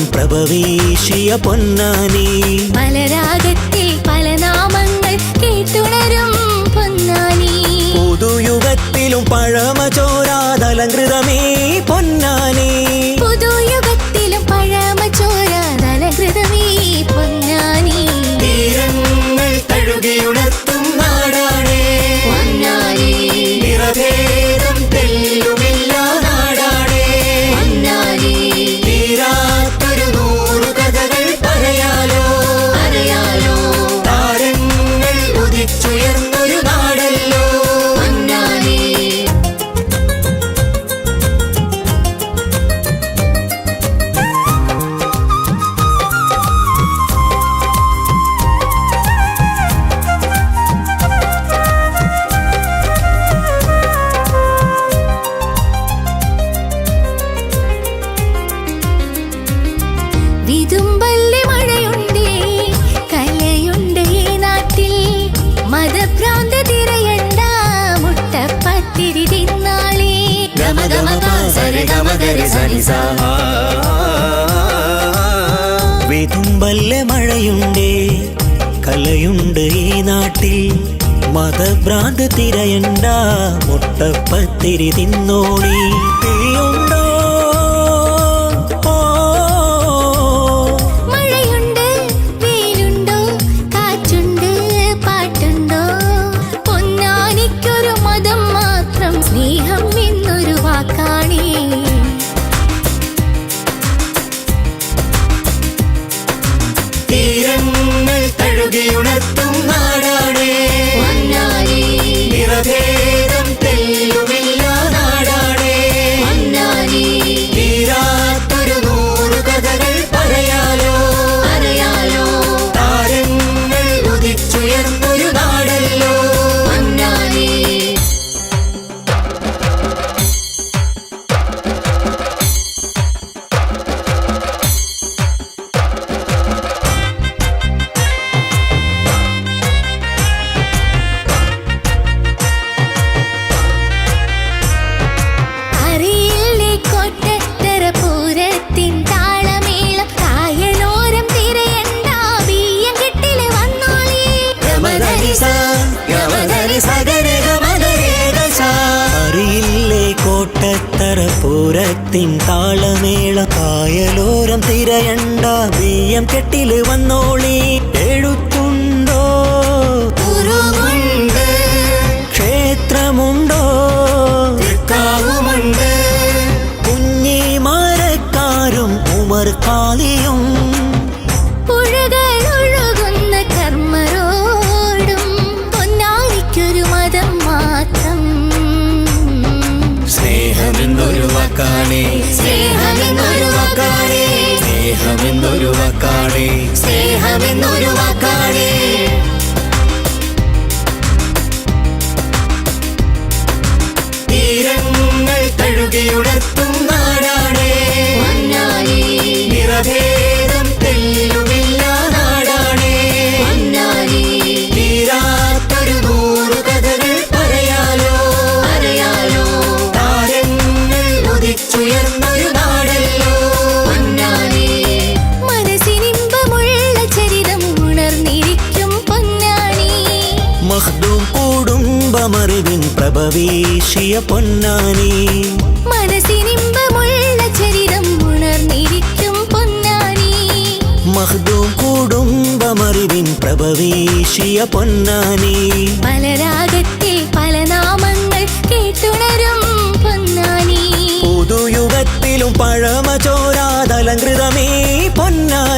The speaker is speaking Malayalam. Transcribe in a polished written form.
പ്രഭവീശിയ പൊന്നാനി പലരാഗത്തിൽ പല നാമങ്ങൾ കേട്ടുണരും പൊന്നാനി പുതുയുഗത്തിലും പഴമ ചോരാതലങ്കൃതമേ പൊന്നാനി പുതുയുഗത്തിലും പഴമ ചോരാതലങ്കൃതമേ പൊന്നാനി തീരങ്ങൾ തഴുകിയുണർത്തും നാടാണേ പൊന്നാനി നിറഭേദം തെല്ലുമില്ല നാടാണേ പൊന്നാനി തീരാത്തൊരു നൂറു കഥകൾ പറയാലോ അറിയാലോ താരങ്ങൾ ഉദിച്ചുയർന്നൊരു നാടല്ലോ പൊന്നാനി വിതുമ്പല്ലേ മഴയുണ്ടേ കലയുണ്ട് ഈ നാട്ടിൽ മതഭ്രാന്ത തിരയണ്ട മുട്ടപ്പത്തിരി തിന്നാളേ ഗമ ഗമ സരി ഗമ ഗരി സരി സ വിതുമ്പല്ലേ മഴയുണ്ടേ കലയുണ്ട് ഈ നാട്ടിൽ മതഭ്രാന്ത് തിരയണ്ട മുട്ടപ്പത്തിരി തിന്നോണി തീയുണ്ടോ മഴയുണ്ട് വെയിലുണ്ടോ കാറ്റുണ്ട് പാട്ടുണ്ടോ പൊന്നാനിക്കൊരു മതം മാത്രം സ്നേഹം എന്നൊരു വാക്കാണേ തീരങ്ങൾ തഴുകിയുണർത്തും നാടാണേ പൊന്നാനി നിറഭേദം തെല്ലുമില്ല നാടാണേ പൊന്നാനി തീരാത്തൊരു നൂറു കഥകൾ പറയാലോ അറിയാലോ താരങ്ങൾ ഉദിച്ചുയർന്നൊരു നാടല്ലോ പൊന്നാനി അറിയില്ലേ കൊട്ടത്തറ പൂരത്തിൻ താളമേളം കായലോരം തിരയണ്ട ബിയ്യം കെട്ടില് വന്നോളി അറിയില്ലേ കോട്ടത്തറ പൂരത്തിൻ താളമേള കായലോരം തിരയണ്ട ബിയ്യം കെട്ടില് വന്നോളി എഴുത്തുണ്ടോ ഉറുമുണ്ട് ക്ഷേത്രമുണ്ടോ കാവുമുണ്ട് കുഞ്ഞിമാരക്കാരും ഉമർ കാളിയും പുഴകളൊഴുകുന്ന കർമ്മരോടും പൊന്നാനിക്കൊരു മതം മാത്രം സ്നേഹമെന്നൊരു വാക്കാണേ സ്നേഹമെന്നൊരു വാക്കാണേ സ്നേഹമെന്നൊരു വാക്കാണേ സ്നേഹമെന്നൊരു വാക്കാണേ കുടുംബമറിവിൻ പ്രഭവീശിയ പൊന്നാനി. മനസ്സിനിമ്പമുള്ള ചരിതം ഉണർന്നിരിക്കും പൊന്നാനി. മഖ്ദൂം കുടുംബമറിവിൻ പ്രഭവീശിയ പൊന്നാനി. പല രാഗത്തിൽ പല നാമങ്ങൾ കേട്ടുണരും പൊന്നാനി. പുതുയുഗത്തിലും പഴമ ചോരാതലങ്കൃതമേ പൊന്നാനി.